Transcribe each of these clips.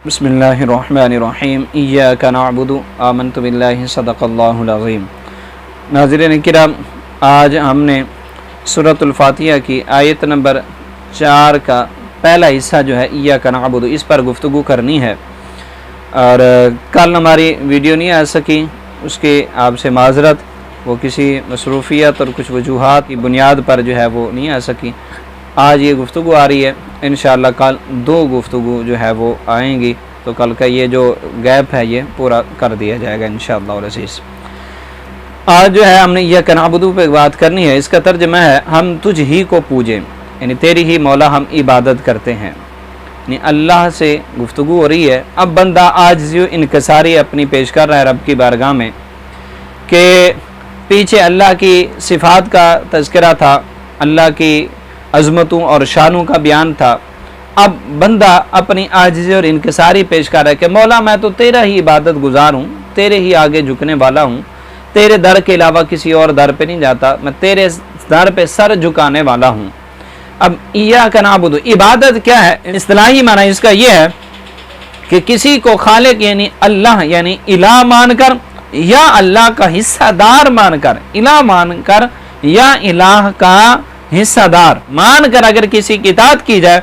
بسم اللہ الرحمن الرحیم ایاک نعبد آمنت باللہ صدق اللہ العظیم۔ ناظرین کرام، آج ہم نے سورۃ الفاتحہ کی آیت نمبر 4 کا پہلا حصہ جو ہے ایاک نعبد، اس پر گفتگو کرنی ہے، اور کل ہماری ویڈیو نہیں آ سکی، اس کے آپ سے معذرت، وہ کسی مصروفیت اور کچھ وجوہات کی بنیاد پر جو ہے وہ نہیں آ سکی۔ آج یہ گفتگو آ رہی ہے، انشاءاللہ کل 2 گفتگو جو ہے وہ آئیں گی، تو کل کا یہ جو گیپ ہے یہ پورا کر دیا جائے گا انشاءاللہ العزیز۔ آج جو ہے ہم نے ایاک نعبد پہ بات کرنی ہے، اس کا ترجمہ ہے ہم تجھ ہی کو پوجیں، یعنی تیری ہی مولا ہم عبادت کرتے ہیں، یعنی اللہ سے گفتگو ہو رہی ہے۔ اب بندہ عاجزی و انکساری اپنی پیش کر رہا ہے رب کی بارگاہ میں، کہ پیچھے اللہ کی صفات کا تذکرہ تھا، اللہ کی عظمتوں اور شانوں کا بیان تھا۔ اب بندہ اپنی عاجزی اور انکساری پیش کر رہا ہے کہ مولا میں تو تیرا ہی عبادت گزار ہوں، تیرے ہی آگے جھکنے والا ہوں، تیرے در کے علاوہ کسی اور در پہ نہیں جاتا، میں تیرے در پہ سر جھکانے والا ہوں۔ اب ایاک نعبد عبادت کیا ہے؟ اصطلاحی معنی اس کا یہ ہے کہ کسی کو خالق یعنی اللہ یعنی الہ مان کر، یا اللہ کا حصہ دار مان کر، الہ مان کر یا الہ کا حصہ دار مان کر اگر کسی کی اطاعت کی جائے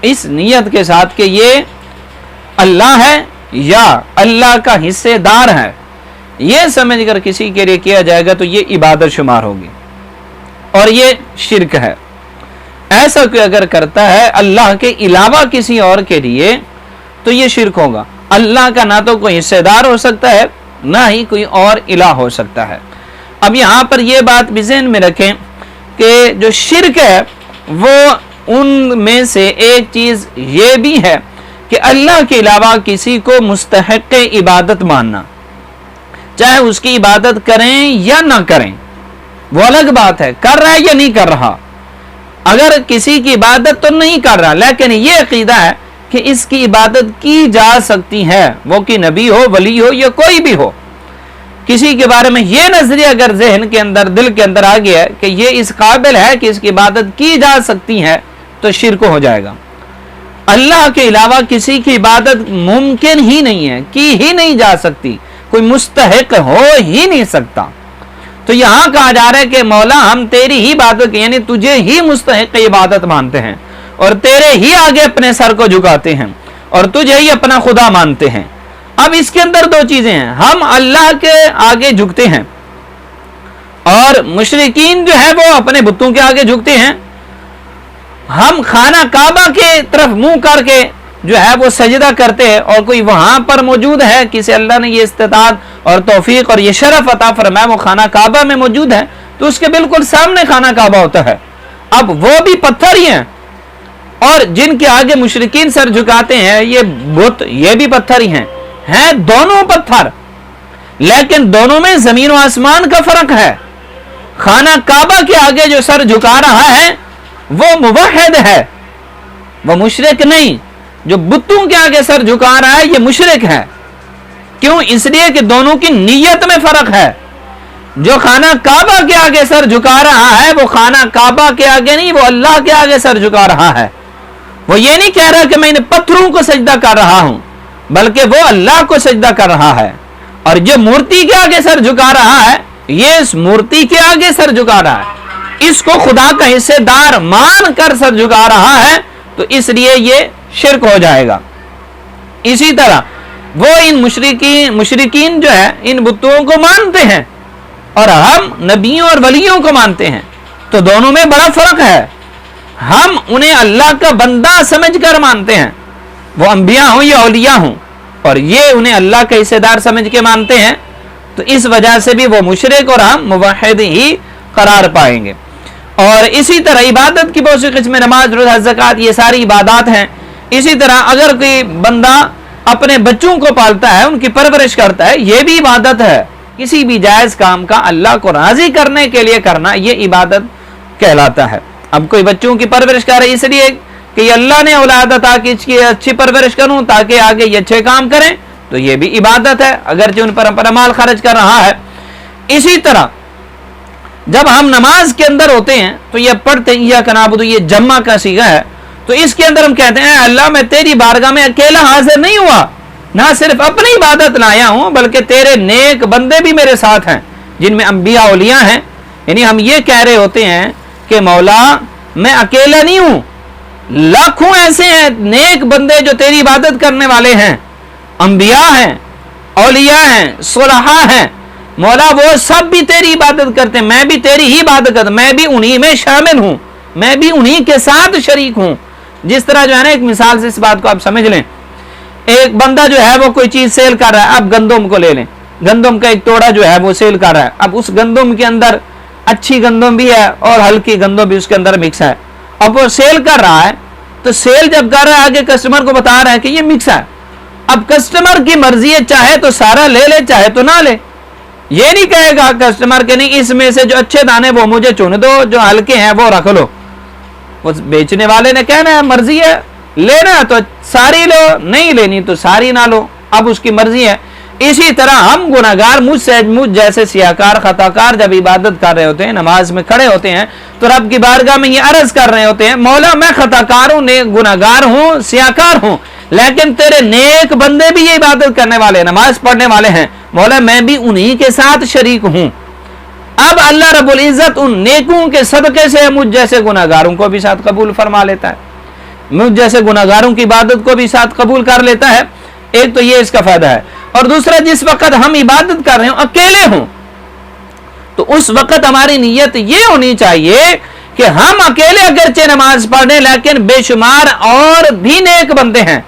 اس نیت کے ساتھ کہ یہ اللہ ہے یا اللہ کا حصے دار ہے، یہ سمجھ کر کسی کے لیے کیا جائے گا تو یہ عبادت شمار ہوگی، اور یہ شرک ہے۔ ایسا کوئی اگر کرتا ہے اللہ کے علاوہ کسی اور کے لیے تو یہ شرک ہوگا۔ اللہ کا نہ تو کوئی حصے دار ہو سکتا ہے، نہ ہی کوئی اور الہ ہو سکتا ہے۔ اب یہاں پر یہ بات بھی ذہن میں رکھیں کہ جو شرک ہے وہ ان میں سے ایک چیز یہ بھی ہے کہ اللہ کے علاوہ کسی کو مستحق عبادت ماننا، چاہے اس کی عبادت کریں یا نہ کریں، وہ الگ بات ہے، کر رہا ہے یا نہیں کر رہا۔ اگر کسی کی عبادت تو نہیں کر رہا لیکن یہ عقیدہ ہے کہ اس کی عبادت کی جا سکتی ہے، وہ کہ نبی ہو، ولی ہو یا کوئی بھی ہو، کسی کے بارے میں یہ نظریہ اگر ذہن کے اندر دل کے اندر آ گیا ہے کہ یہ اس قابل ہے کہ اس کی عبادت کی جا سکتی ہے تو شرک ہو جائے گا۔ اللہ کے علاوہ کسی کی عبادت ممکن ہی نہیں ہے، کی ہی نہیں جا سکتی، کوئی مستحق ہو ہی نہیں سکتا۔ تو یہاں کہا جا رہا ہے کہ مولا ہم تیری ہی عبادت یعنی تجھے ہی مستحق عبادت مانتے ہیں، اور تیرے ہی آگے اپنے سر کو جھکاتے ہیں، اور تجھے ہی اپنا خدا مانتے ہیں۔ اب اس کے اندر 2 چیزیں ہیں، ہم اللہ کے آگے جھکتے ہیں، اور مشرکین جو ہے وہ اپنے بتوں کے آگے جھکتے ہیں۔ ہم خانہ کعبہ کے طرف منہ کر کے جو ہے وہ سجدہ کرتے ہیں، اور کوئی وہاں پر موجود ہے، کسی اللہ نے یہ استطاعت اور توفیق اور یہ شرف عطا فرمایا وہ خانہ کعبہ میں موجود ہے تو اس کے بالکل سامنے خانہ کعبہ ہوتا ہے۔ اب وہ بھی پتھر ہی ہیں، اور جن کے آگے مشرکین سر جھکاتے ہیں یہ بت، یہ بھی پتھر ہی ہیں دونوں پتھر، لیکن دونوں میں زمین و آسمان کا فرق ہے۔ خانہ کعبہ کے آگے جو سر جھکا رہا ہے وہ موحد ہے، وہ مشرک نہیں۔ جو بتوں کے آگے سر جھکا رہا ہے یہ مشرک ہے۔ کیوں؟ اس لیے کہ دونوں کی نیت میں فرق ہے۔ جو خانہ کعبہ کے آگے سر جھکا رہا ہے وہ خانہ کعبہ کے آگے نہیں، وہ اللہ کے آگے سر جھکا رہا ہے۔ وہ یہ نہیں کہہ رہا کہ میں ان پتھروں کو سجدہ کر رہا ہوں، بلکہ وہ اللہ کو سجدہ کر رہا ہے۔ اور جو مورتی کے آگے سر جھکا رہا ہے یہ اس مورتی کے آگے سر جھکا رہا ہے، اس کو خدا کا حصے دار مان کر سر جھکا رہا ہے، تو اس لیے یہ شرک ہو جائے گا۔ اسی طرح وہ ان مشرکین جو ہے ان بتوں کو مانتے ہیں، اور ہم نبیوں اور ولیوں کو مانتے ہیں، تو دونوں میں بڑا فرق ہے۔ ہم انہیں اللہ کا بندہ سمجھ کر مانتے ہیں، وہ انبیاء ہوں یا اولیاء ہوں، اور یہ انہیں اللہ کا حصے دار سمجھ کے مانتے ہیں، تو اس وجہ سے بھی وہ مشرک اور ہم موحد ہی قرار پائیں گے۔ اور اسی طرح عبادت کی بہت سی قسمیں، نماز، روزہ، زکوٰۃ، یہ ساری عبادات ہیں۔ اسی طرح اگر کوئی بندہ اپنے بچوں کو پالتا ہے، ان کی پرورش کرتا ہے، یہ بھی عبادت ہے۔ کسی بھی جائز کام کا اللہ کو راضی کرنے کے لیے کرنا یہ عبادت کہلاتا ہے۔ اب کوئی بچوں کی پرورش کر رہا ہے اس لیے کہ یہ اللہ نے اولاد عطا کی، اس کی اچھی پرورش کروں تاکہ آگے یہ اچھے کام کریں، تو یہ بھی عبادت ہے، اگرچہ ان پر اپنا مال خرچ کر رہا ہے۔ اسی طرح جب ہم نماز کے اندر ہوتے ہیں تو یہ پڑھتے ہیں ایاک نعبد، یہ جمع کا صیغہ ہے، تو اس کے اندر ہم کہتے ہیں اللہ میں تیری بارگاہ میں اکیلا حاضر نہیں ہوا، نہ صرف اپنی عبادت لایا ہوں بلکہ تیرے نیک بندے بھی میرے ساتھ ہیں جن میں انبیاء اولیاء ہیں. یعنی ہم یہ کہہ رہے ہوتے ہیں کہ مولا میں اکیلا نہیں ہوں، لاکھوں ایسے ہیں نیک بندے جو تیری عبادت کرنے والے ہیں، انبیاء ہیں، اولیاء ہیں، صلحاء ہیں. مولا وہ سب بھی تیری عبادت کرتے ہیں، میں بھی تیری ہی عبادت کرتا ہوں، میں بھی انہی میں شامل ہوں، میں بھی انہی کے ساتھ شریک ہوں. جس طرح جو ہے نا ایک مثال سے اس بات کو آپ سمجھ لیں، ایک بندہ جو ہے وہ کوئی چیز سیل کر رہا ہے، اب گندم کو لے لیں، گندم کا ایک توڑا جو ہے وہ سیل کر رہا ہے. اب اس گندم کے اندر اچھی گندم بھی ہے اور ہلکی گندم بھی اس کے اندر مکس ہے. اب وہ سیل کر رہا ہے تو سیل جب کر رہا ہے آگے کسٹمر کو بتا رہا ہے کہ یہ مکس ہے. اب کسٹمر کی مرضی ہے، چاہے تو سارا لے لے چاہے تو نہ لے. یہ نہیں کہے گا کسٹمر کہ نہیں اس میں سے جو اچھے دانے وہ مجھے چن دو، جو ہلکے ہیں وہ رکھ لو. وہ بیچنے والے نے کہنا ہے مرضی ہے، لینا تو ساری لو، نہیں لینی تو ساری نہ لو، اب اس کی مرضی ہے. اسی طرح ہم گناہگار مجھ جیسے سیاکار خطاکار جب عبادت کر رہے ہوتے ہیں، نماز میں کھڑے ہوتے ہیں تو رب کی بارگاہ میں یہ عرض کر رہے ہوتے ہیں مولا میں خطاکار ہوں، گناہگار ہوں، سیاکار ہوں، لیکن تیرے نیک بندے بھی یہ عبادت کرنے والے، نماز پڑھنے والے ہیں، مولا میں بھی انہی کے ساتھ شریک ہوں. اب اللہ رب العزت ان نیکوں کے صدقے سے مجھ جیسے گناہگاروں کو بھی ساتھ قبول فرما لیتا ہے، مجھ جیسے گناہگاروں کی عبادت کو بھی ساتھ قبول کر لیتا ہے. ایک تو یہ اس کا فائدہ ہے، اور دوسرا جس وقت ہم عبادت کر رہے ہوں اکیلے ہوں تو اس وقت ہماری نیت یہ ہونی چاہیے کہ ہم اکیلے اگرچہ نماز پڑھیں لیکن بے شمار اور بھی نیک بندے ہیں.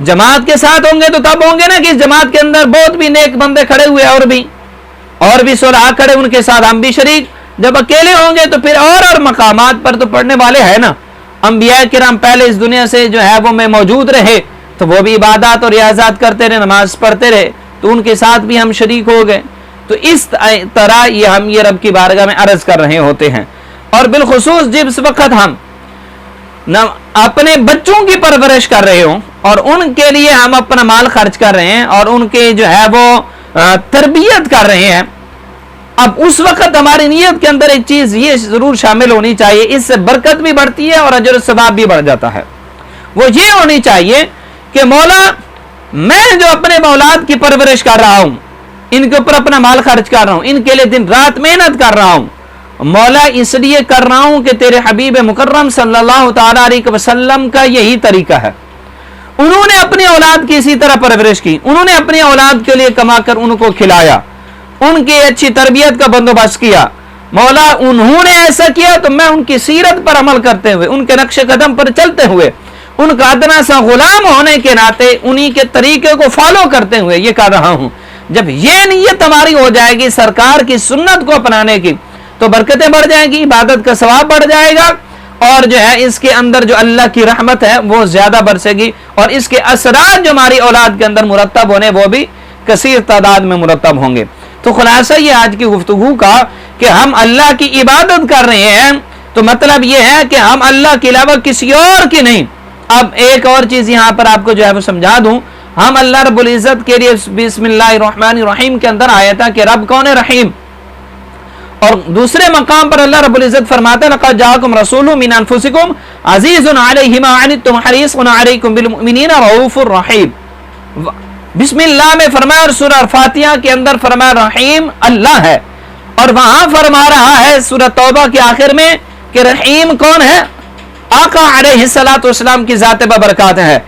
جماعت کے ساتھ ہوں گے تو تب ہوں گے نا کہ اس جماعت کے اندر بہت بھی نیک بندے کھڑے ہوئے اور بھی صلحاء کھڑے، ان کے ساتھ ہم بھی شریک. جب اکیلے ہوں گے تو پھر اور مقامات پر تو پڑھنے والے ہیں نا، انبیاء کرام پہلے اس دنیا سے جو ہے وہ میں موجود رہے تو وہ بھی عبادات اور ریاضات کرتے رہے، نماز پڑھتے رہے، تو ان کے ساتھ بھی ہم شریک ہو گئے. تو اس طرح ہم یہ رب کی بارگاہ میں عرض کر رہے ہوتے ہیں. اور بالخصوص جس وقت ہم اپنے بچوں کی پرورش کر رہے ہوں اور ان کے لیے ہم اپنا مال خرچ کر رہے ہیں اور ان کے جو ہے وہ تربیت کر رہے ہیں، اب اس وقت ہماری نیت کے اندر ایک چیز یہ ضرور شامل ہونی چاہیے، اس سے برکت بھی بڑھتی ہے اور اجر و ثواب بھی بڑھ جاتا ہے. وہ یہ ہونی چاہیے کہ مولا میں جو اپنے اولاد کی پرورش کر رہا ہوں، ان کے اوپر اپنا مال خرچ کر رہا ہوں، ان کے لیے دن رات محنت کر رہا ہوں، مولا اس لیے کر رہا ہوں کہ تیرے حبیب مکرم صلی اللہ تعالی علیہ وسلم کا یہی طریقہ ہے. انہوں نے اپنی اولاد کی اسی طرح پرورش کی، انہوں نے اپنی اولاد کے لیے کما کر ان کو کھلایا، ان کی اچھی تربیت کا بندوبست کیا. مولا انہوں نے ایسا کیا تو میں ان کی سیرت پر عمل کرتے ہوئے، ان کے نقش قدم پر چلتے ہوئے، ان کا ادنا سا غلام ہونے کے ناطے انہی کے طریقے کو فالو کرتے ہوئے یہ کر رہا ہوں. جب یہ نیت ہماری ہو جائے گی سرکار کی سنت کو اپنانے کی تو برکتیں بڑھ جائیں گی، عبادت کا ثواب بڑھ جائے گا، اور جو ہے اس کے اندر جو اللہ کی رحمت ہے وہ زیادہ برسے گی، اور اس کے اثرات جو ہماری اولاد کے اندر مرتب ہونے وہ بھی کثیر تعداد میں مرتب ہوں گے. تو خلاصہ یہ آج کی گفتگو کا کہ ہم اللہ کی عبادت کر رہے ہیں تو مطلب یہ ہے کہ ہم اللہ کے علاوہ کسی اور کی نہیں. اب ایک اور چیز یہاں پر آپ کو جو ہے وہ سمجھا دوں، ہم اللہ رب العزت کے لیے بسم اللہ الرحمن الرحیم کے اندر آیا تھا کہ رب کون ہے؟ رحیم. اور دوسرے مقام پر اللہ رب العزت فرماتا ہے لقد جاءکم رسول من انفسکم عزیز علیہ ما عنتم حریص علیکم بالمؤمنین رؤوف الرحیم. بسم اللہ میں فرمایا اور سورہ فاتحہ کے اندر فرمایا رحیم اللہ ہے، اور وہاں فرما رہا ہے سورہ توبہ کے آخر میں کہ رحیم کون ہے؟ آقا علیہ الصلوۃ والسلام کی ذات ببرکات ہے.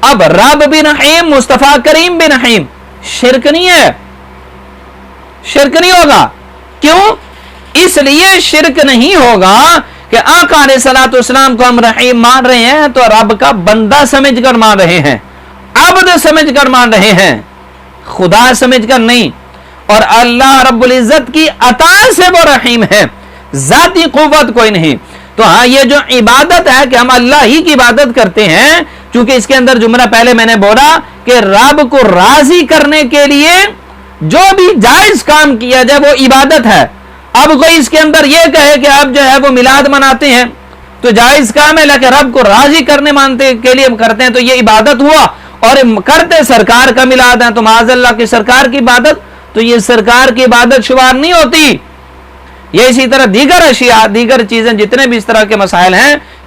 اب رب بھی رحیم، مصطفیٰ کریم بھی رحیم. شرک نہیں ہے، شرک نہیں ہوگا. کیوں؟ اس لیے شرک نہیں ہوگا کہ آقا علیہ الصلوۃ والسلام کو ہم رحیم مان رہے ہیں تو رب کا بندہ سمجھ کر مان رہے ہیں، عبد سمجھ کر مان رہے ہیں، خدا سمجھ کر نہیں. اور اللہ رب العزت کی عطا سے وہ رحیم ہے، ذاتی قوت کوئی نہیں. تو ہاں یہ جو عبادت ہے کہ ہم اللہ ہی کی عبادت کرتے ہیں، چونکہ اس کے اندر جملہ پہلے میں نے بولا کہ رب کو راضی کرنے کے لیے جو بھی جائز کام کیا جائے وہ عبادت ہے. اب کوئی اس کے اندر یہ کہے کہ اب جو ہے وہ میلاد مناتے ہیں تو جائز کام ہے، لیکن رب کو راضی کرنے مانتے کے لیے کرتے ہیں تو یہ عبادت ہوا، اور کرتے سرکار کا میلاد ہے تو معاذ اللہ کی سرکار کی عبادت، تو یہ سرکار کی عبادت شمار نہیں ہوتی. یہ اسی طرح دیگر اشیاء، دیگر چیزیں جتنے بھی اس طرح کے مسائل ہیں